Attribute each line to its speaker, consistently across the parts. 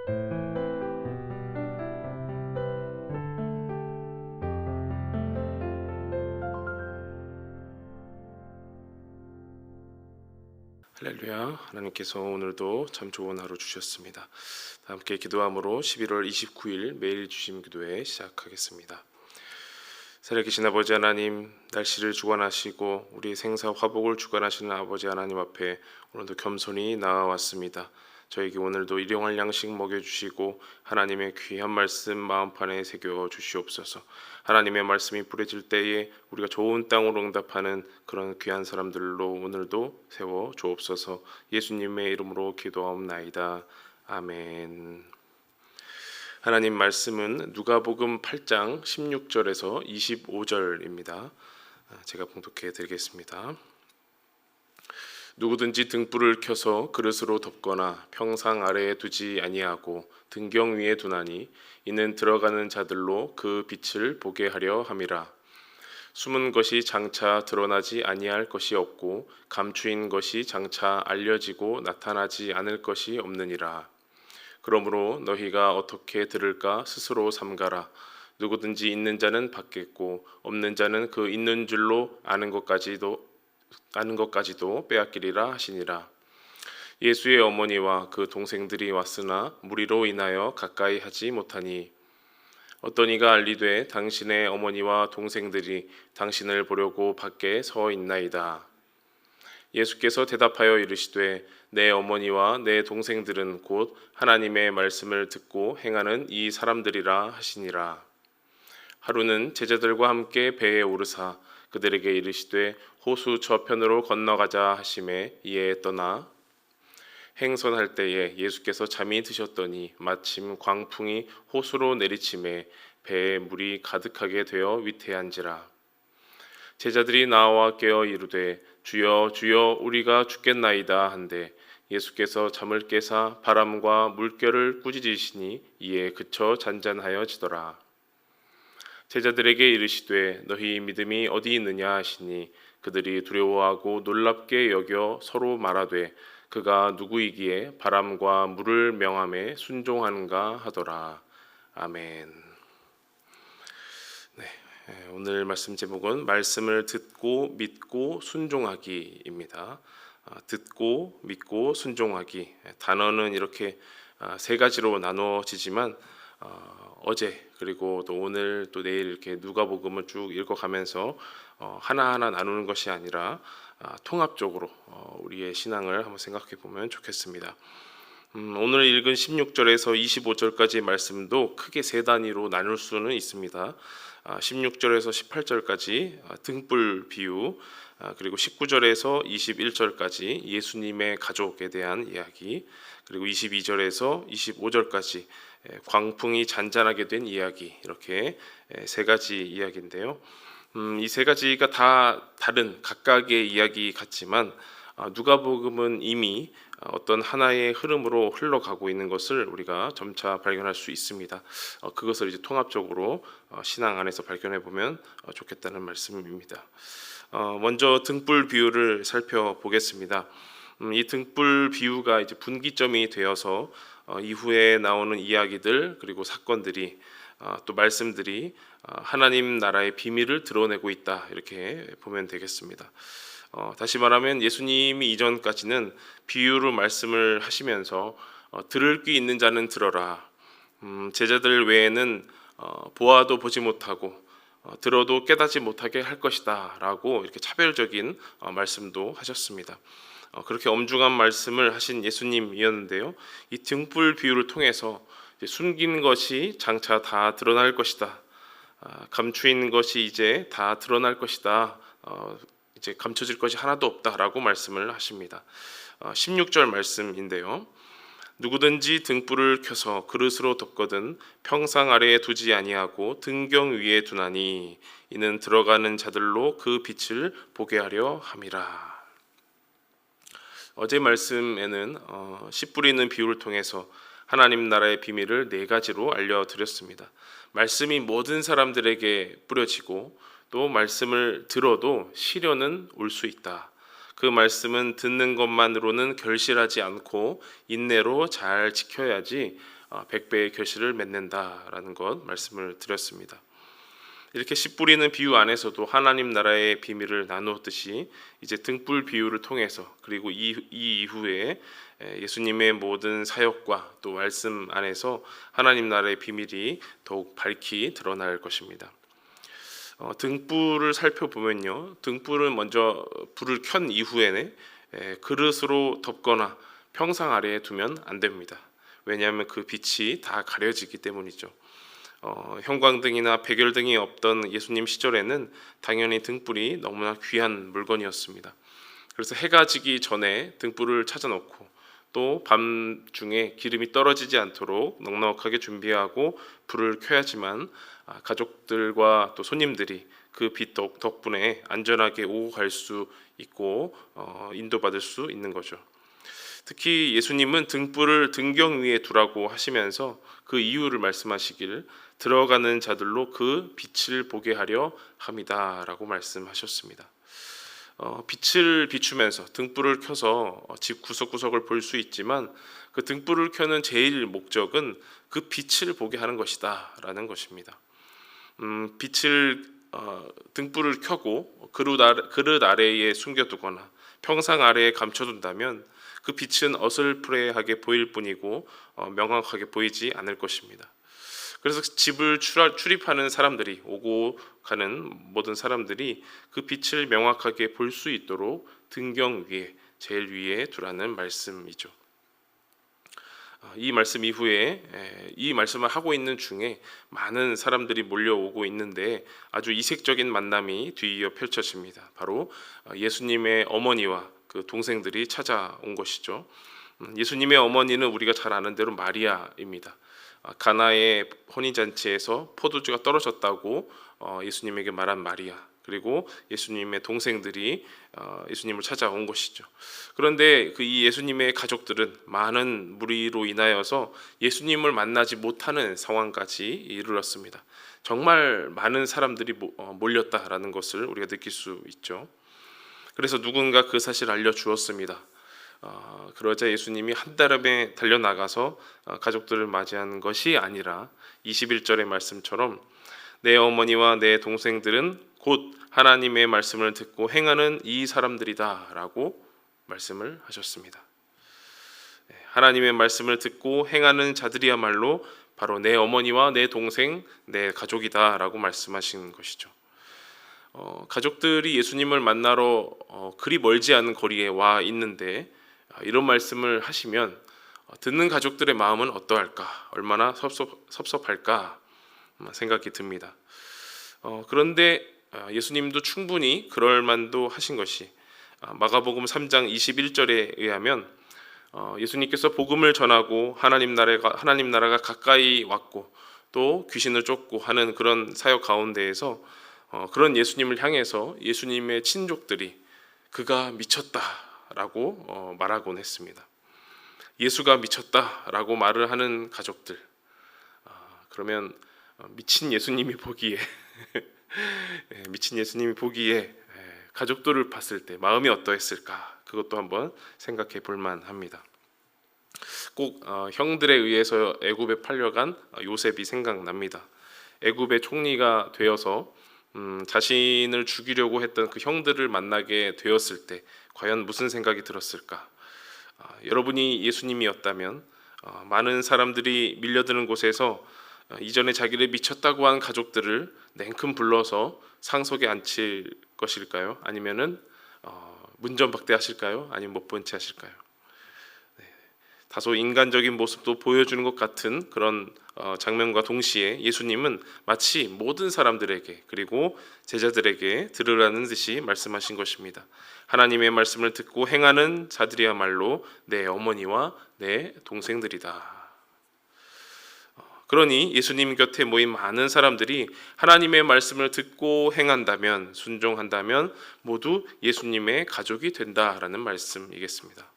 Speaker 1: 할렐루야. 하나님께서 오늘도 참 좋은 하루 주셨습니다. 함께 기도함으로 11월 29일 매일 주심 기도회 시작하겠습니다. 살아계신 아버지 하나님, 날씨를 주관하시고 우리 생사 화복을 주관하시는 아버지 하나님 앞에 오늘도 겸손히 나아왔습니다. 저에게 오늘도 일용할 양식 먹여주시고 하나님의 귀한 말씀 마음판에 새겨 주시옵소서. 하나님의 말씀이 뿌려질 때에 우리가 좋은 땅으로 응답하는 그런 귀한 사람들로 오늘도 세워 주옵소서. 예수님의 이름으로 기도하옵나이다. 아멘. 하나님 말씀은 누가복음 8장 16절에서 25절입니다. 제가 봉독해 드리겠습니다. 누구든지 등불을 켜서 그릇으로 덮거나 평상 아래에 두지 아니하고 등경 위에 두나니 이는 들어가는 자들로 그 빛을 보게 하려 함이라. 숨은 것이 장차 드러나지 아니할 것이 없고 감추인 것이 장차 알려지고 나타나지 않을 것이 없느니라. 그러므로 너희가 어떻게 들을까 스스로 삼가라. 누구든지 있는 자는 받겠고 없는 자는 그 있는 줄로 아는 것까지도 빼앗기리라 하시니라. 예수의 어머니와 그 동생들이 왔으나 무리로 인하여 가까이 하지 못하니 어떤 이가 알리되 당신의 어머니와 동생들이 당신을 보려고 밖에 서 있나이다. 예수께서 대답하여 이르시되 내 어머니와 내 동생들은 곧 하나님의 말씀을 듣고 행하는 이 사람들이라 하시니라. 하루는 제자들과 함께 배에 오르사 그들에게 이르시되 호수 저편으로 건너가자 하심에 이에 떠나 행선할 때에 예수께서 잠이 드셨더니 마침 광풍이 호수로 내리침에 배에 물이 가득하게 되어 위태한지라. 제자들이 나와 깨어 이르되 주여 주여 우리가 죽겠나이다 한데 예수께서 잠을 깨사 바람과 물결을 꾸짖으시니 이에 그쳐 잔잔하여지더라. 제자들에게 이르시되 너희 믿음이 어디 있느냐 하시니 그들이 두려워하고 놀랍게 여겨 서로 말하되 그가 누구이기에 바람과 물을 명함에 순종하는가 하더라. 아멘. 오늘 말씀 제목은 말씀을 듣고 믿고 순종하기입니다. 듣고 믿고 순종하기. 단어는 이렇게 세 가지로 나누어지지만 어제 그리고 또 오늘 또 내일 이렇게 누가복음을 쭉 읽어가면서 하나하나 나누는 것이 아니라 통합적으로 우리의 신앙을 한번 생각해 보면 좋겠습니다. 오늘 읽은 16절에서 25절까지 말씀도 크게 세 단위로 나눌 수는 있습니다. 16절에서 18절까지 등불 비유, 그리고 19절에서 21절까지 예수님의 가족에 대한 이야기, 그리고 22절에서 25절까지 광풍이 잔잔하게 된 이야기, 이렇게 세 가지 이야기인데요. 이 세 가지가 다 다른 각각의 이야기 같지만 누가복음은 이미 어떤 하나의 흐름으로 흘러가고 있는 것을 우리가 점차 발견할 수 있습니다. 그것을 이제 통합적으로 신앙 안에서 발견해 보면 좋겠다는 말씀입니다. 먼저 등불 비유를 살펴보겠습니다. 이 등불 비유가 이제 분기점이 되어서 이후에 나오는 이야기들 그리고 사건들이 또 말씀들이 하나님 나라의 비밀을 드러내고 있다, 이렇게 보면 되겠습니다. 다시 말하면 예수님이 이전까지는 비유로 말씀을 하시면서 들을 귀 있는 자는 들어라. 제자들 외에는 보아도 보지 못하고 들어도 깨닫지 못하게 할 것이다 라고 이렇게 차별적인 말씀도 하셨습니다. 그렇게 엄중한 말씀을 하신 예수님이었는데요, 이 등불 비유를 통해서 숨긴 것이 장차 다 드러날 것이다, 감추인 것이 이제 다 드러날 것이다, 이제 감춰질 것이 하나도 없다라고 말씀을 하십니다. 16절 말씀인데요, 누구든지 등불을 켜서 그릇으로 덮거든 평상 아래에 두지 아니하고 등경 위에 두나니 이는 들어가는 자들로 그 빛을 보게 하려 함이라. 어제 말씀에는 씨 뿌리는 비유를 통해서 하나님 나라의 비밀을 네 가지로 알려드렸습니다. 말씀이 모든 사람들에게 뿌려지고 또 말씀을 들어도 시련은 올 수 있다. 그 말씀은 듣는 것만으로는 결실하지 않고 인내로 잘 지켜야지 100배의 결실을 맺는다라는 것 말씀을 드렸습니다. 이렇게 씨 뿌리는 비유 안에서도 하나님 나라의 비밀을 나누었듯이 이제 등불 비유를 통해서 그리고 이 이후에 예수님의 모든 사역과 또 말씀 안에서 하나님 나라의 비밀이 더욱 밝히 드러날 것입니다. 등불을 살펴보면요, 등불은 먼저 불을 켠 이후에는 그릇으로 덮거나 평상 아래에 두면 안 됩니다. 왜냐하면 그 빛이 다 가려지기 때문이죠. 형광등이나 백열등이 없던 예수님 시절에는 당연히 등불이 너무나 귀한 물건이었습니다. 그래서 해가 지기 전에 등불을 찾아놓고 또 밤중에 기름이 떨어지지 않도록 넉넉하게 준비하고 불을 켜야지만 가족들과 또 손님들이 그 빛 덕분에 안전하게 오고 갈 수 있고 인도받을 수 있는 거죠. 특히 예수님은 등불을 등경 위에 두라고 하시면서 그 이유를 말씀하시길 들어가는 자들로 그 빛을 보게 하려 함이다라고 말씀하셨습니다. 빛을 비추면서 등불을 켜서 집 구석구석을 볼 수 있지만 그 등불을 켜는 제일 목적은 그 빛을 보게 하는 것이다라는 것입니다. 등불을 켜고 그릇 아래에 숨겨두거나 평상 아래에 감춰둔다면 그 빛은 어슬프레하게 보일 뿐이고 명확하게 보이지 않을 것입니다. 그래서 집을 출입하는 사람들이, 오고 가는 모든 사람들이 그 빛을 명확하게 볼 수 있도록 등경 위에, 제일 위에 두라는 말씀이죠. 이 말씀 이후에 이 말씀을 하고 있는 중에 많은 사람들이 몰려오고 있는데 아주 이색적인 만남이 뒤이어 펼쳐집니다. 바로 예수님의 어머니와 그 동생들이 찾아온 것이죠. 예수님의 어머니는 우리가 잘 아는 대로 마리아입니다. 가나의 혼인잔치에서 포도주가 떨어졌다고 예수님에게 말한 마리아, 그리고 예수님의 동생들이 예수님을 찾아온 것이죠. 그런데 이 예수님의 가족들은 많은 무리로 인하여서 예수님을 만나지 못하는 상황까지 이르렀습니다. 정말 많은 사람들이 몰렸다라는 것을 우리가 느낄 수 있죠. 그래서 누군가 그 사실을 알려주었습니다. 그러자 예수님이 한달음에 달려나가서 가족들을 맞이한 것이 아니라 21절의 말씀처럼 내 어머니와 내 동생들은 곧 하나님의 말씀을 듣고 행하는 이 사람들이다 라고 말씀을 하셨습니다. 하나님의 말씀을 듣고 행하는 자들이야말로 바로 내 어머니와 내 동생, 내 가족이다 라고 말씀하신 것이죠. 가족들이 예수님을 만나러 그리 멀지 않은 거리에 와 있는데 이런 말씀을 하시면 듣는 가족들의 마음은 어떠할까, 얼마나 섭섭할까 생각이 듭니다. 그런데 예수님도 충분히 그럴 만도 하신 것이 마가복음 3장 21절에 의하면 예수님께서 복음을 전하고 하나님 나라가 가까이 왔고 또 귀신을 쫓고 하는 그런 사역 가운데에서 그런 예수님을 향해서 예수님의 친족들이 그가 미쳤다라고 말하곤 했습니다. 예수가 미쳤다라고 말을 하는 가족들, 그러면 미친 예수님이 보기에 가족들을 봤을 때 마음이 어떠했을까, 그것도 한번 생각해 볼 만합니다. 꼭 형들에 의해서 애굽에 팔려간 요셉이 생각납니다. 애굽의 총리가 되어서 자신을 죽이려고 했던 그 형들을 만나게 되었을 때 과연 무슨 생각이 들었을까? 여러분이 예수님이었다면 많은 사람들이 밀려드는 곳에서 이전에 자기를 미쳤다고 한 가족들을 냉큼 불러서 상석에 앉힐 것일까요? 아니면은 문전박대하실까요? 아니면 못 본 채 하실까요? 다소 인간적인 모습도 보여주는 것 같은 그런 장면과 동시에 예수님은 마치 모든 사람들에게 그리고 제자들에게 들으라는 듯이 말씀하신 것입니다. 하나님의 말씀을 듣고 행하는 자들이야말로 내 어머니와 내 동생들이다. 그러니 예수님 곁에 모인 많은 사람들이 하나님의 말씀을 듣고 행한다면, 순종한다면 모두 예수님의 가족이 된다라는 말씀이겠습니다.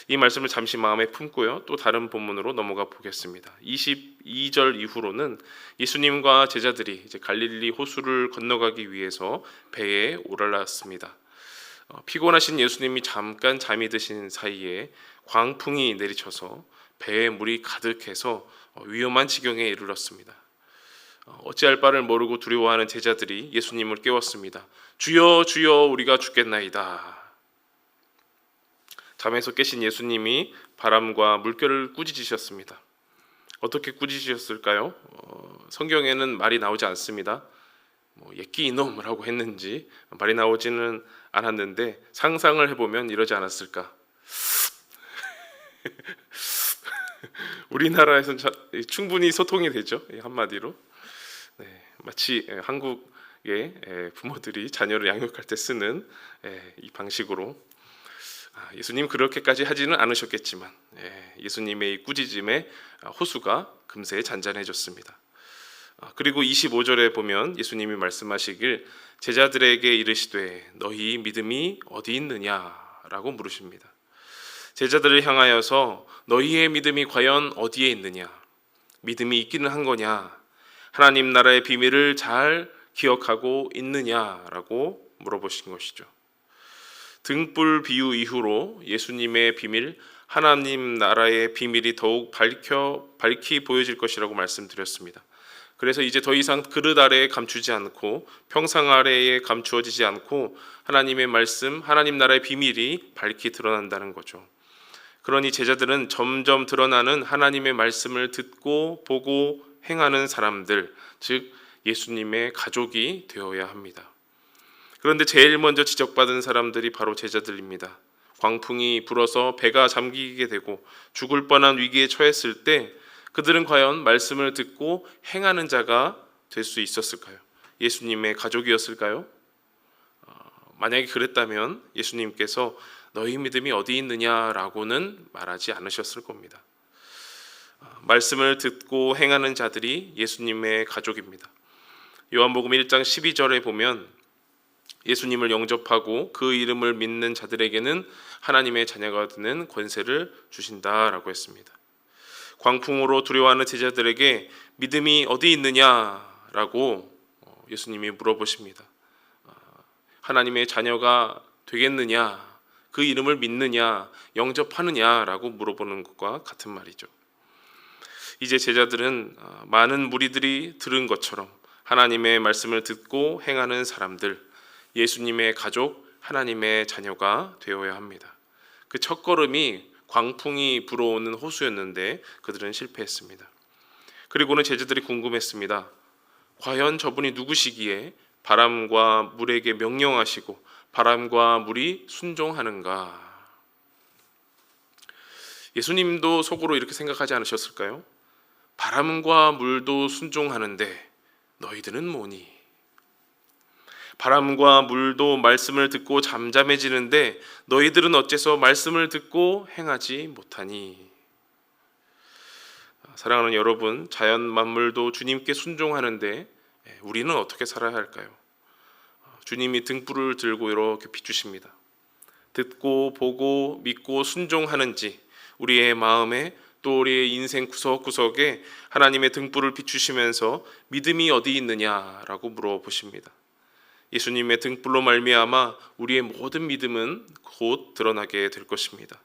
Speaker 1: 이 말씀을 잠시 마음에 품고요, 또 다른 본문으로 넘어가 보겠습니다. 22절 이후로는 예수님과 제자들이 이제 갈릴리 호수를 건너가기 위해서 배에 올라탔습니다. 피곤하신 예수님이 잠깐 잠이 드신 사이에 광풍이 내리쳐서 배에 물이 가득해서 위험한 지경에 이르렀습니다. 어찌할 바를 모르고 두려워하는 제자들이 예수님을 깨웠습니다. 주여 주여 우리가 죽겠나이다. 잠에서 깨신 예수님이 바람과 물결을 꾸짖으셨습니다. 어떻게 꾸짖으셨을까요? 성경에는 말이 나오지 않습니다. 예끼 이놈이라고 했는지 말이 나오지는 않았는데 상상을 해보면 이러지 않았을까? 우리나라에서는 충분히 소통이 되죠. 한마디로. 네, 마치 한국의 부모들이 자녀를 양육할 때 쓰는 이 방식으로 예수님 그렇게까지 하지는 않으셨겠지만 예수님의 이 꾸짖음에 호수가 금세 잔잔해졌습니다. 그리고 25절에 보면 예수님이 말씀하시길 제자들에게 이르시되 너희 믿음이 어디 있느냐라고 물으십니다. 제자들을 향하여서 너희의 믿음이 과연 어디에 있느냐, 믿음이 있기는 한 거냐, 하나님 나라의 비밀을 잘 기억하고 있느냐라고 물어보신 것이죠. 등불 비유 이후로 예수님의 비밀, 하나님 나라의 비밀이 더욱 밝히 보여질 것이라고 말씀드렸습니다. 그래서 이제 더 이상 그릇 아래에 감추지 않고 평상 아래에 감추어지지 않고 하나님의 말씀, 하나님 나라의 비밀이 밝히 드러난다는 거죠. 그러니 제자들은 점점 드러나는 하나님의 말씀을 듣고 보고 행하는 사람들, 즉 예수님의 가족이 되어야 합니다. 그런데 제일 먼저 지적받은 사람들이 바로 제자들입니다. 광풍이 불어서 배가 잠기게 되고 죽을 뻔한 위기에 처했을 때 그들은 과연 말씀을 듣고 행하는 자가 될 수 있었을까요? 예수님의 가족이었을까요? 만약에 그랬다면 예수님께서 너희 믿음이 어디 있느냐라고는 말하지 않으셨을 겁니다. 말씀을 듣고 행하는 자들이 예수님의 가족입니다. 요한복음 1장 12절에 보면 예수님을 영접하고 그 이름을 믿는 자들에게는 하나님의 자녀가 되는 권세를 주신다라고 했습니다. 광풍으로 두려워하는 제자들에게 믿음이 어디 있느냐라고 예수님이 물어보십니다. 하나님의 자녀가 되겠느냐, 그 이름을 믿느냐, 영접하느냐라고 물어보는 것과 같은 말이죠. 이제 제자들은 많은 무리들이 들은 것처럼 하나님의 말씀을 듣고 행하는 사람들, 예수님의 가족, 하나님의 자녀가 되어야 합니다. 그 첫걸음이 광풍이 불어오는 호수였는데 그들은 실패했습니다. 그리고는 제자들이 궁금했습니다. 과연 저분이 누구시기에 바람과 물에게 명령하시고 바람과 물이 순종하는가? 예수님도 속으로 이렇게 생각하지 않으셨을까요? 바람과 물도 순종하는데 너희들은 뭐니? 바람과 물도 말씀을 듣고 잠잠해지는데 너희들은 어째서 말씀을 듣고 행하지 못하니? 사랑하는 여러분, 자연 만물도 주님께 순종하는데 우리는 어떻게 살아야 할까요? 주님이 등불을 들고 이렇게 비추십니다. 듣고 보고 믿고 순종하는지 우리의 마음에 또 우리의 인생 구석구석에 하나님의 등불을 비추시면서 믿음이 어디 있느냐라고 물어보십니다. 예수님의 등불로 말미암아 우리의 모든 믿음은 곧 드러나게 될 것입니다.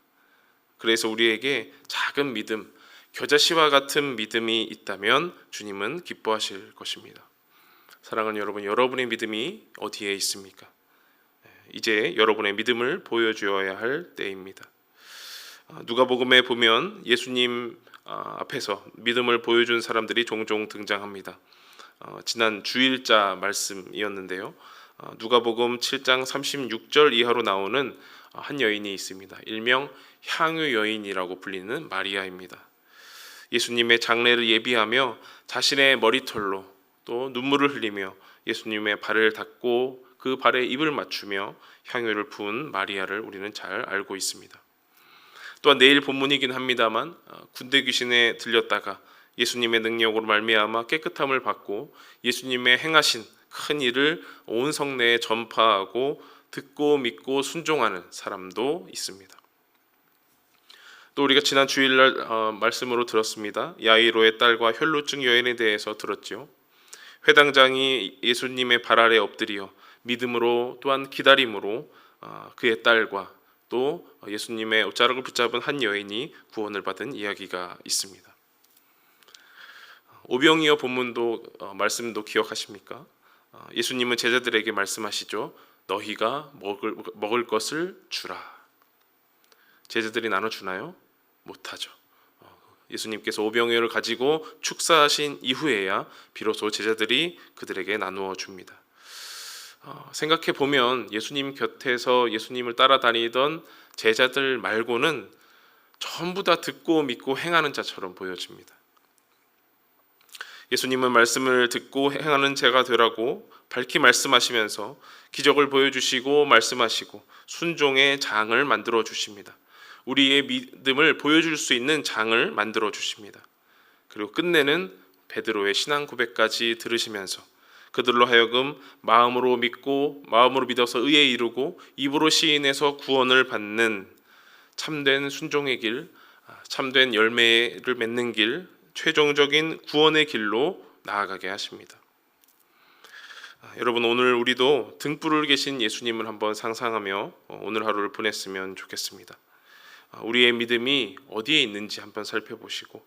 Speaker 1: 그래서 우리에게 작은 믿음, 겨자씨와 같은 믿음이 있다면 주님은 기뻐하실 것입니다. 사랑하는 여러분, 여러분의 믿음이 어디에 있습니까? 이제 여러분의 믿음을 보여주어야 할 때입니다. 누가복음에 보면 예수님 앞에서 믿음을 보여준 사람들이 종종 등장합니다. 지난 주일자 말씀이었는데요. 누가복음 7장 36절 이하로 나오는 한 여인이 있습니다. 일명 향유 여인이라고 불리는 마리아입니다. 예수님의 장례를 예비하며 자신의 머리털로 또 눈물을 흘리며 예수님의 발을 닦고 그 발에 입을 맞추며 향유를 부은 마리아를 우리는 잘 알고 있습니다. 또한 내일 본문이긴 합니다만 군대 귀신에 들렸다가 예수님의 능력으로 말미암아 깨끗함을 받고 예수님의 행하신 큰 일을 온 성내에 전파하고 듣고 믿고 순종하는 사람도 있습니다. 또 우리가 지난 주일날 말씀으로 들었습니다. 야이로의 딸과 혈루증 여인에 대해서 들었죠. 회당장이 예수님의 발 아래 엎드려 믿음으로 또한 기다림으로 그의 딸과 또 예수님의 옷자락을 붙잡은 한 여인이 구원을 받은 이야기가 있습니다. 오병이어 본문도 말씀도 기억하십니까? 예수님은 제자들에게 말씀하시죠. 너희가 먹을 것을 주라. 제자들이 나눠주나요? 못하죠. 예수님께서 오병이어를 가지고 축사하신 이후에야 비로소 제자들이 그들에게 나누어 줍니다. 생각해 보면 예수님 곁에서 예수님을 따라다니던 제자들 말고는 전부 다 듣고 믿고 행하는 자처럼 보여집니다. 예수님은 말씀을 듣고 행하는 자가 되라고 밝히 말씀하시면서 기적을 보여주시고 말씀하시고 순종의 장을 만들어 주십니다. 우리의 믿음을 보여줄 수 있는 장을 만들어 주십니다. 그리고 끝내는 베드로의 신앙 고백까지 들으시면서 그들로 하여금 마음으로 믿어서 의에 이르고 입으로 시인해서 구원을 받는 참된 순종의 길, 참된 열매를 맺는 길, 최종적인 구원의 길로 나아가게 하십니다. 여러분, 오늘 우리도 등불을 계신 예수님을 한번 상상하며 오늘 하루를 보냈으면 좋겠습니다. 우리의 믿음이 어디에 있는지 한번 살펴보시고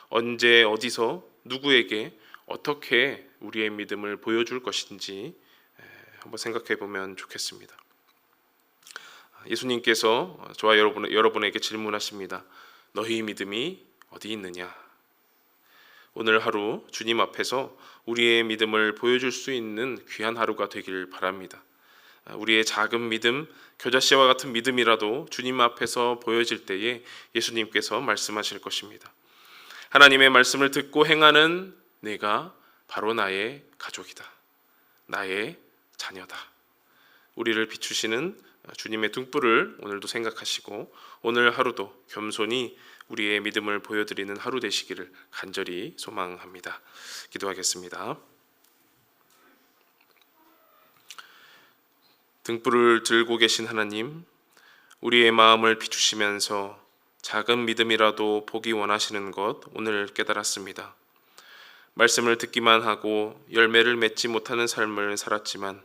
Speaker 1: 언제 어디서 누구에게 어떻게 우리의 믿음을 보여줄 것인지 한번 생각해 보면 좋겠습니다. 예수님께서 저와 여러분에게 질문하십니다. 너희 믿음이 어디 있느냐? 오늘 하루 주님 앞에서 우리의 믿음을 보여줄 수 있는 귀한 하루가 되길 바랍니다. 우리의 작은 믿음, 겨자씨와 같은 믿음이라도 주님 앞에서 보여질 때에 예수님께서 말씀하실 것입니다. 하나님의 말씀을 듣고 행하는 내가 바로 나의 가족이다. 나의 자녀다. 우리를 비추시는 주님의 등불을 오늘도 생각하시고 오늘 하루도 겸손히 우리의 믿음을 보여드리는 하루 되시기를 간절히 소망합니다. 기도하겠습니다. 등불을 들고 계신 하나님, 우리의 마음을 비추시면서 작은 믿음이라도 보기 원하시는 것 오늘 깨달았습니다. 말씀을 듣기만 하고 열매를 맺지 못하는 삶을 살았지만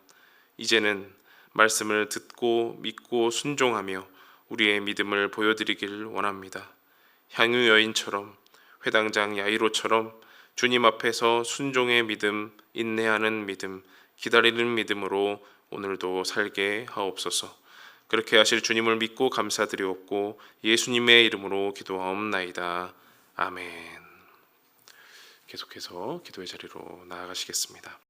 Speaker 1: 이제는 말씀을 듣고 믿고 순종하며 우리의 믿음을 보여드리길 원합니다. 향유 여인처럼, 회당장 야이로처럼 주님 앞에서 순종의 믿음, 인내하는 믿음, 기다리는 믿음으로 오늘도 살게 하옵소서. 그렇게 하실 주님을 믿고 감사드리옵고 예수님의 이름으로 기도하옵나이다. 아멘. 계속해서 기도의 자리로 나아가시겠습니다.